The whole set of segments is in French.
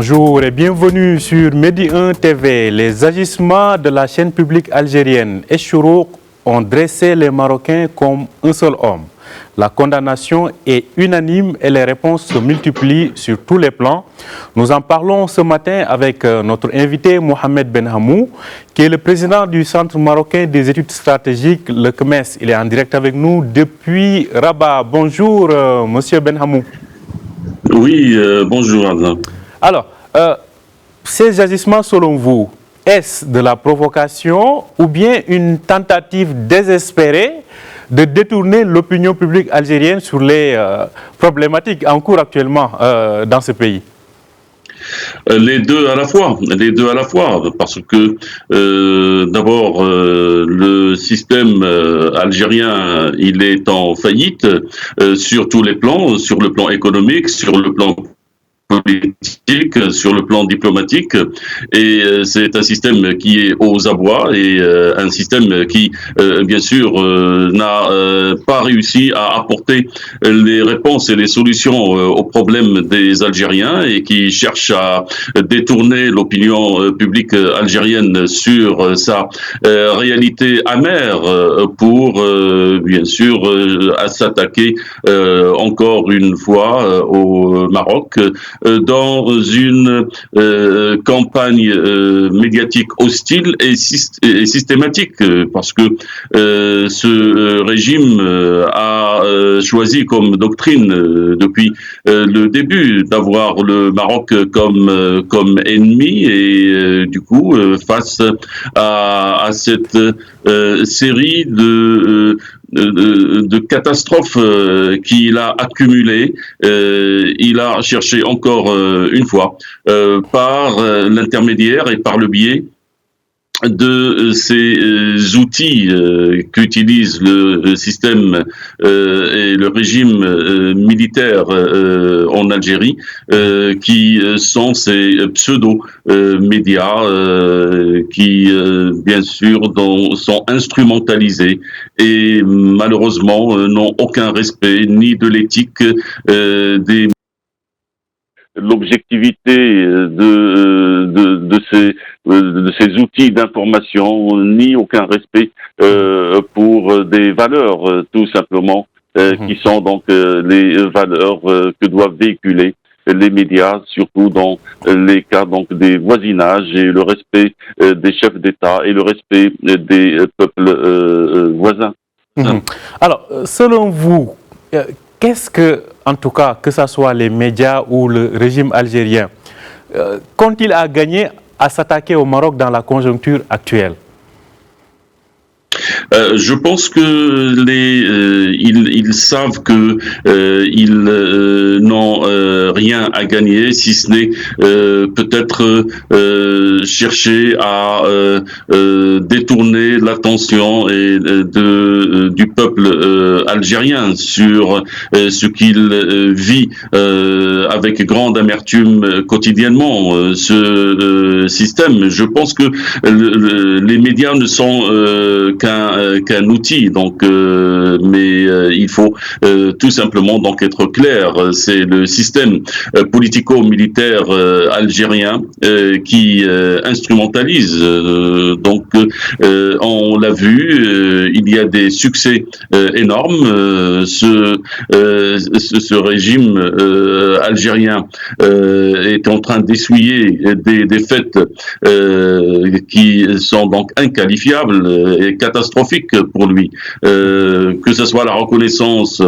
Bonjour et bienvenue sur Medi 1 TV. Les agissements de la chaîne publique algérienne Echourouk ont dressé les Marocains comme un seul homme. La condamnation est unanime et les réponses se multiplient sur tous les plans. Nous en parlons ce matin avec notre invité Mohamed Benhamou, qui est le président du Centre marocain des études stratégiques, le CMES. Il est en direct avec nous depuis Rabat. Bonjour, monsieur Benhamou. Oui, bonjour Adnan. Alors, ces agissements, selon vous, est-ce de la provocation ou bien une tentative désespérée de détourner l'opinion publique algérienne sur les problématiques en cours actuellement dans ce pays? Les deux à la fois, parce que d'abord le système algérien, il est en faillite sur tous les plans, sur le plan économique, sur le plan politique, sur le plan diplomatique, et c'est un système qui est aux abois et un système qui, bien sûr, n'a pas réussi à apporter les réponses et les solutions aux problèmes des Algériens et qui cherche à détourner l'opinion publique algérienne sur sa réalité amère pour, bien sûr, à s'attaquer encore une fois au Maroc dans une campagne médiatique hostile et systématique, parce que ce régime a choisi comme doctrine depuis le début d'avoir le Maroc comme ennemi, et du coup face à cette série de catastrophes qu'il a accumulées, il a cherché encore une fois par l'intermédiaire et par le biais de ces outils qu'utilise le système et le régime militaire en Algérie, qui sont ces pseudo-médias qui, bien sûr, sont instrumentalisés et malheureusement n'ont aucun respect ni de l'éthique des l'objectivité de ces outils d'information, ni aucun respect pour des valeurs tout simplement qui sont donc les valeurs que doivent véhiculer les médias, surtout dans les cas donc des voisinages, et le respect des chefs d'État et le respect des peuples voisins. Alors, selon vous, qu'est-ce que, en tout cas, que ce soit les médias ou le régime algérien, qu'ont-ils à gagner à s'attaquer au Maroc dans la conjoncture actuelle? Je pense que ils savent que ils n'ont rien à gagner, si ce n'est peut-être chercher à détourner l'attention du peuple algérien sur ce qu'il vit avec grande amertume quotidiennement, ce système. Je pense que les médias ne sont qu'un outil, donc mais il faut tout simplement donc être clair. C'est le système politico-militaire algérien qui instrumentalise. Donc on l'a vu, il y a des succès énormes. Ce régime algérien est en train d'essuyer des défaites qui sont donc inqualifiables et catastrophique pour lui, que ce soit la reconnaissance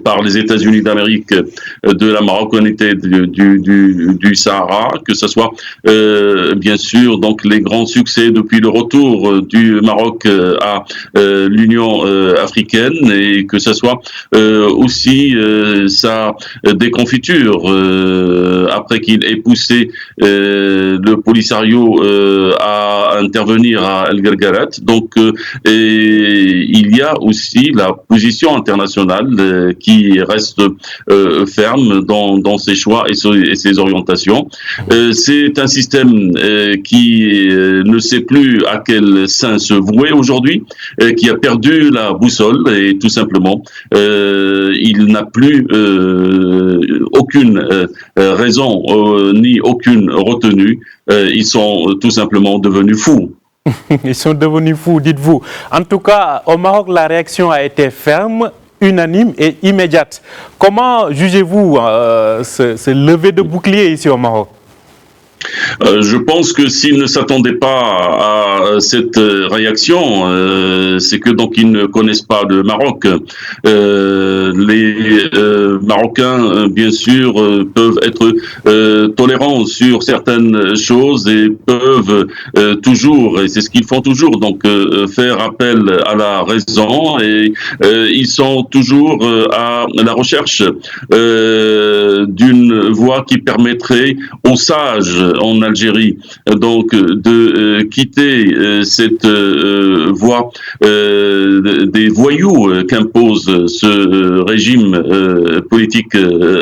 par les États-Unis d'Amérique de la marocanité du Sahara, que ce soit bien sûr donc les grands succès depuis le retour du Maroc à l'Union africaine, et que ce soit aussi sa déconfiture après qu'il ait poussé le Polisario à intervenir à El Guerguerat. Donc et il y a aussi la position internationale qui reste ferme dans ses choix et ses orientations. C'est un système qui ne sait plus à quel sein se vouer aujourd'hui, qui a perdu la boussole et tout simplement, il n'a plus aucune raison ni aucune retenue. Ils sont tout simplement devenus fous. Ils sont devenus fous, dites-vous. En tout cas, au Maroc, la réaction a été ferme, unanime et immédiate. Comment jugez-vous ce lever de bouclier ici au Maroc? Je pense que s'ils ne s'attendaient pas à cette réaction, c'est que donc ils ne connaissent pas le Maroc. Les Marocains, bien sûr, peuvent être tolérants sur certaines choses et peuvent toujours, et c'est ce qu'ils font toujours, donc faire appel à la raison, et ils sont toujours à la recherche d'une voie qui permettrait aux sages en Algérie, donc de quitter cette voie des voyous qu'impose ce régime politique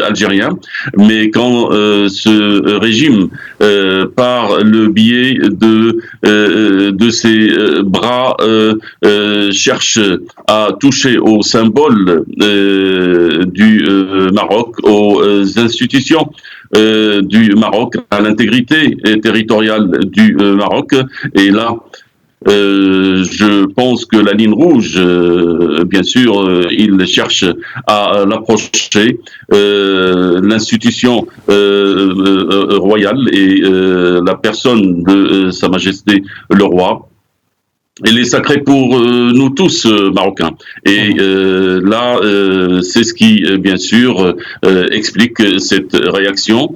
algérien, mais quand ce régime, par le biais de ses bras, cherche à toucher aux symboles du Maroc, aux institutions du Maroc, à l'intégrité territoriale du Maroc. Et là, je pense que la ligne rouge, bien sûr, il cherche à l'approcher. L'institution royale et la personne de Sa Majesté le Roi, elle est sacrée pour nous tous, Marocains. Et là, c'est ce qui, bien sûr, explique cette réaction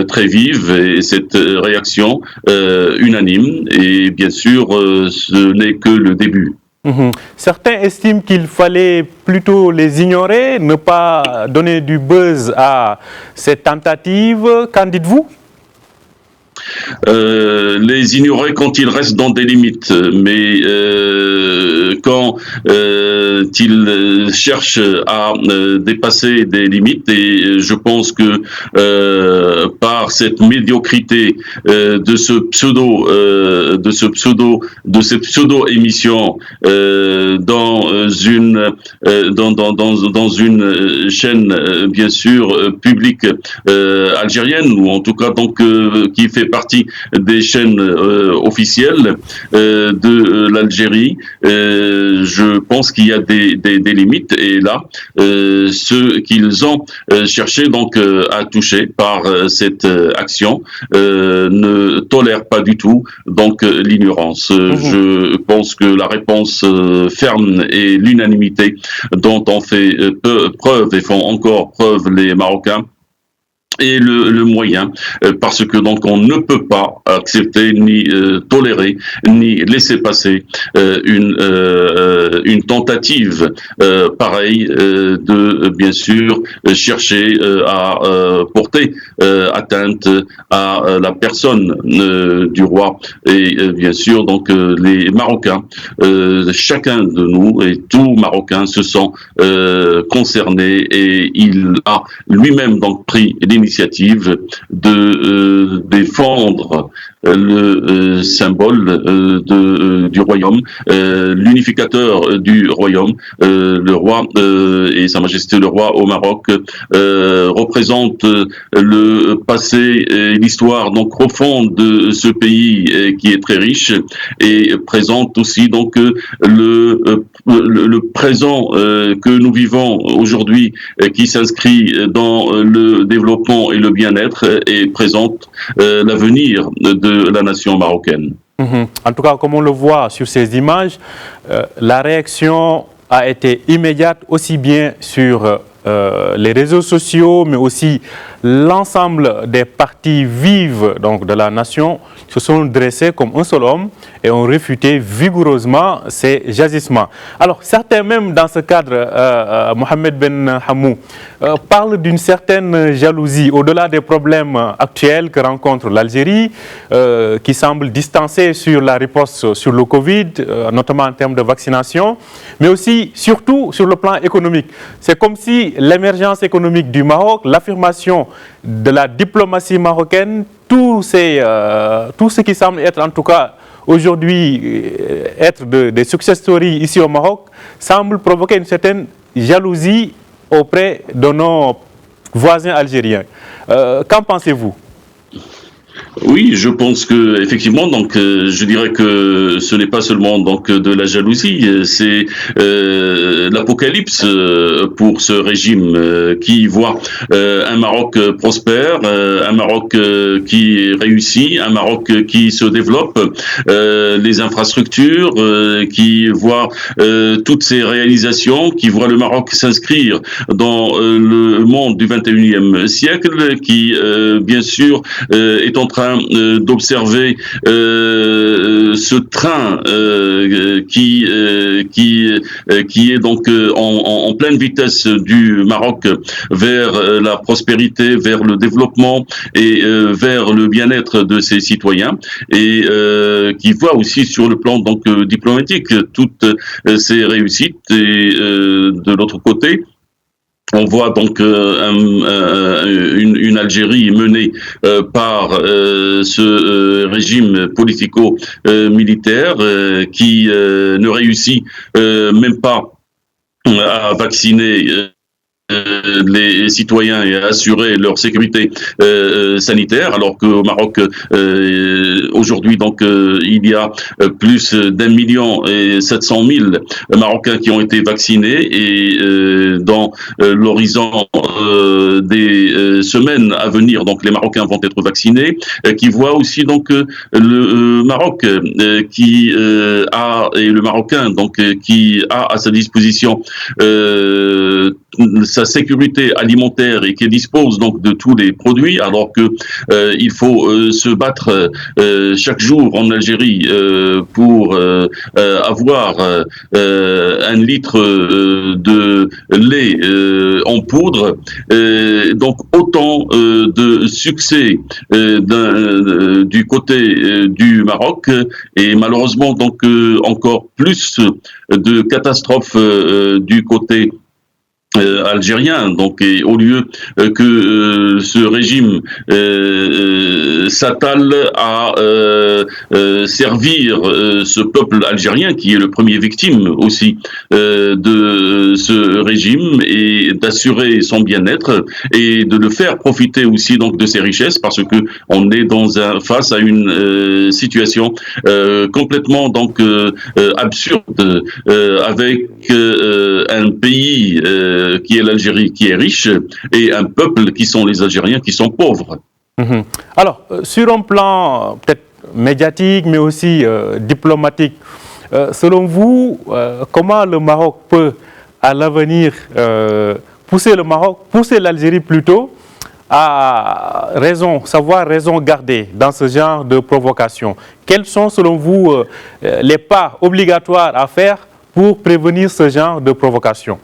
très vive et cette réaction unanime. Et bien sûr, ce n'est que le début. Certains estiment qu'il fallait plutôt les ignorer, ne pas donner du buzz à cette tentative. Qu'en dites-vous ? Les ignorer quand ils restent dans des limites, mais quand ils cherchent à dépasser des limites, et je pense que par cette médiocrité de cette pseudo émission dans une chaîne bien sûr publique algérienne, ou en tout cas donc qui fait partie des chaînes officielles de l'Algérie, je pense qu'il y a des limites, et là, ce qu'ils ont cherché donc à toucher par cette action ne tolèrent pas du tout donc l'ignorance. Je pense que la réponse ferme et l'unanimité dont ont fait preuve et font encore preuve les Marocains et le moyen, parce que donc on ne peut pas accepter ni tolérer ni laisser passer une tentative pareille de bien sûr chercher à porter atteinte à la personne du roi, et bien sûr donc les Marocains, chacun de nous et tous Marocains se sont concernés, et il a lui-même donc pris l'initiative de défendre le symbole du royaume, l'unificateur du royaume, le roi et Sa Majesté le roi au Maroc représente le passé et l'histoire donc profonde de ce pays qui est très riche, et présente aussi donc le présent que nous vivons aujourd'hui, qui s'inscrit dans le développement et le bien-être, et présente l'avenir de la nation marocaine. En tout cas, comme on le voit sur ces images, la réaction a été immédiate, aussi bien sur les réseaux sociaux, mais aussi l'ensemble des parties vives donc, de la nation se sont dressés comme un seul homme et ont réfuté vigoureusement ces agissements. Alors, certains même dans ce cadre, Mohamed Ben Hamou, parlent d'une certaine jalousie au-delà des problèmes actuels que rencontre l'Algérie, qui semble distancée sur la riposte sur le Covid, notamment en termes de vaccination, mais aussi, surtout, sur le plan économique. C'est comme si l'émergence économique du Maroc, l'affirmation de la diplomatie marocaine, tout ce qui semble être en tout cas aujourd'hui être des success stories ici au Maroc, semble provoquer une certaine jalousie auprès de nos voisins algériens. Qu'en pensez-vous ? Oui, je pense que effectivement, donc je dirais que ce n'est pas seulement donc de la jalousie, c'est l'apocalypse pour ce régime qui voit un Maroc prospère, un Maroc qui réussit, un Maroc qui se développe, les infrastructures, qui voit toutes ces réalisations, qui voit le Maroc s'inscrire dans le monde du 21e siècle, qui bien sûr est en train d'observer ce train qui est donc en pleine vitesse du Maroc vers la prospérité, vers le développement et vers le bien-être de ses citoyens, et qui voit aussi sur le plan donc diplomatique toutes ces réussites, et de l'autre côté on voit donc une Algérie menée par ce régime politico-militaire qui ne réussit même pas à vacciner les citoyens et à assurer leur sécurité sanitaire, alors qu'au Maroc aujourd'hui donc il y a plus d'1,7 million Marocains qui ont été vaccinés, et dans l'horizon des semaines à venir, donc les Marocains vont être vaccinés, qui voit aussi donc le Maroc qui a, et le Marocain donc qui a à sa disposition sa sécurité alimentaire et qui dispose donc de tous les produits, alors que il faut se battre chaque jour en Algérie pour avoir 1 litre de lait en poudre. Donc autant de succès du côté du Maroc, et malheureusement donc encore plus de catastrophes du côté algérien. Donc, et au lieu que ce régime s'attale à servir ce peuple algérien qui est le premier victime aussi de ce régime, et d'assurer son bien-être et de le faire profiter aussi donc de ses richesses, parce que on est face à une situation complètement donc absurde, avec un pays qui est l'Algérie, qui est riche, et un peuple qui sont les Algériens, qui sont pauvres. Mmh. Alors, sur un plan peut-être médiatique, mais aussi diplomatique, selon vous, comment le Maroc peut, à l'avenir, pousser l'Algérie plutôt à savoir raison garder dans ce genre de provocation? Quels sont, selon vous, les pas obligatoires à faire pour prévenir ce genre de provocation?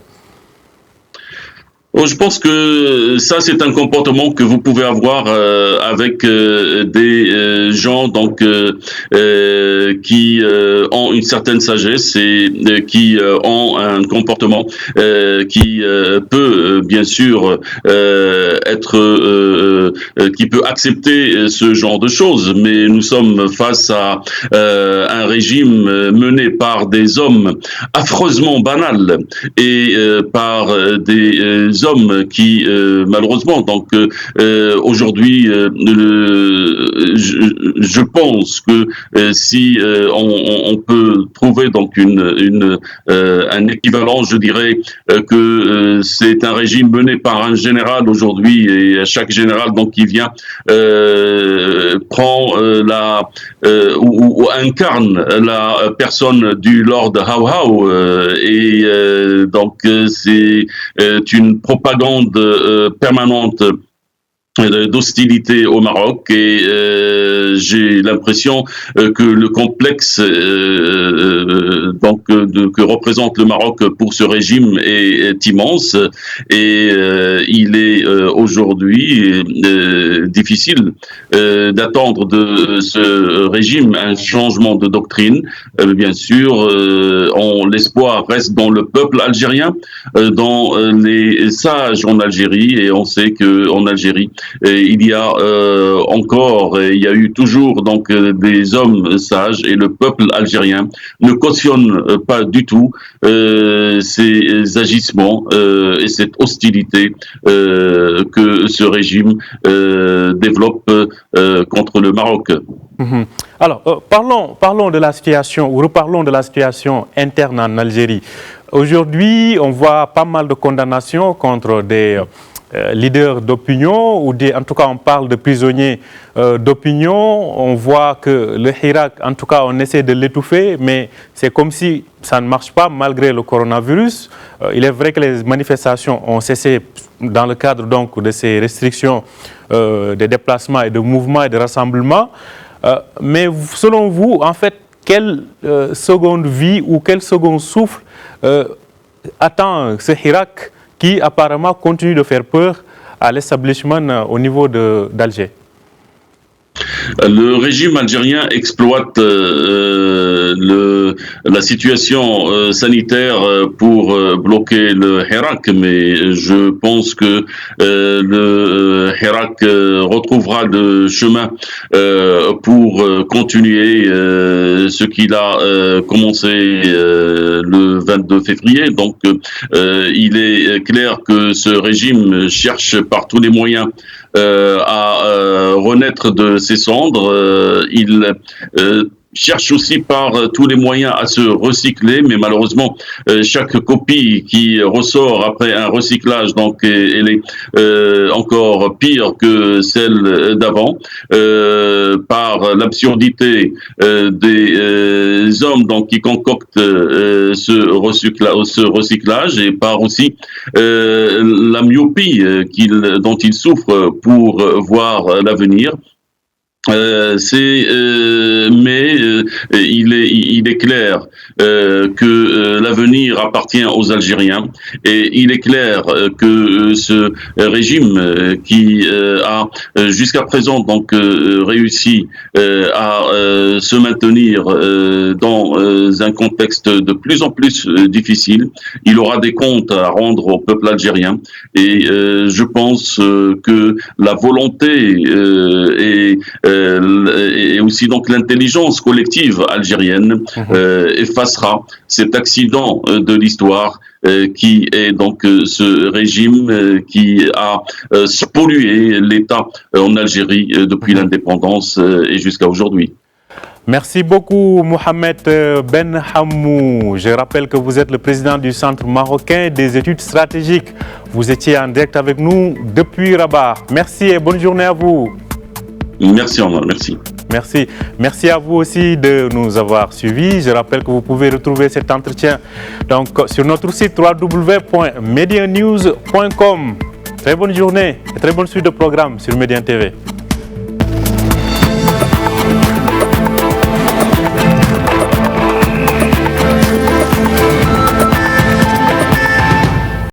Je pense que ça, c'est un comportement que vous pouvez avoir avec des gens donc qui ont une certaine sagesse, et qui ont un comportement qui peut bien sûr être qui peut accepter ce genre de choses. Mais nous sommes face à un régime mené par des hommes affreusement banals, et par des hommes qui malheureusement donc aujourd'hui je pense que si on peut trouver donc un équivalent, je dirais que c'est un régime mené par un général aujourd'hui, et chaque général donc qui vient prend ou incarne la personne du Lord Haw Haw, et donc c'est une propagande permanente d'hostilité au Maroc et j'ai l'impression que le complexe que représente le Maroc pour ce régime est immense et il est aujourd'hui difficile d'attendre de ce régime un changement de doctrine. Bien sûr, l'espoir reste dans le peuple algérien, dans les sages en Algérie, et on sait qu'en Algérie, il y a il y a eu toujours donc des hommes sages, et le peuple algérien ne cautionne pas du tout ces agissements et cette hostilité que ce régime développe contre le Maroc. Alors, parlons de la situation, ou reparlons de la situation interne en Algérie. Aujourd'hui, on voit pas mal de condamnations contre des leaders d'opinion, en tout cas on parle de prisonniers d'opinion. On voit que le Hirak, en tout cas on essaie de l'étouffer, mais c'est comme si ça ne marche pas malgré le coronavirus. Il est vrai que les manifestations ont cessé dans le cadre donc de ces restrictions des déplacements et de mouvements et de rassemblements. Mais selon vous, en fait, quelle seconde vie ou quel second souffle attend ce Hirak qui apparemment continue de faire peur à l'establishment au niveau d'Alger? Le régime algérien exploite la situation sanitaire pour bloquer le Hirak, mais je pense que le Hirak retrouvera le chemin pour continuer ce qu'il a commencé le 22 février. Donc il est clair que ce régime cherche par tous les moyens à renaître de ses cendres. Il cherche aussi par tous les moyens à se recycler, mais malheureusement, chaque copie qui ressort après un recyclage, donc elle est encore pire que celle d'avant, par l'absurdité des hommes donc qui concoctent ce recyclage, et par aussi la myopie dont ils souffrent pour voir l'avenir. Mais il est clair que l'avenir appartient aux Algériens, et il est clair que ce régime qui a jusqu'à présent donc réussi à se maintenir dans un contexte de plus en plus difficile, il aura des comptes à rendre au peuple algérien, et je pense que la volonté et aussi donc l'intelligence collective algérienne effacera cet accident de l'histoire qui est donc ce régime qui a pollué l'État en Algérie depuis l'indépendance et jusqu'à aujourd'hui. Merci beaucoup Mohamed Ben Hamou. Je rappelle que vous êtes le président du Centre marocain des études stratégiques. Vous étiez en direct avec nous depuis Rabat. Merci et bonne journée à vous. Merci Omar, merci. Merci. Merci à vous aussi de nous avoir suivis. Je rappelle que vous pouvez retrouver cet entretien donc, sur notre site www.medianews.com. Très bonne journée et très bonne suite de programme sur Médiane TV.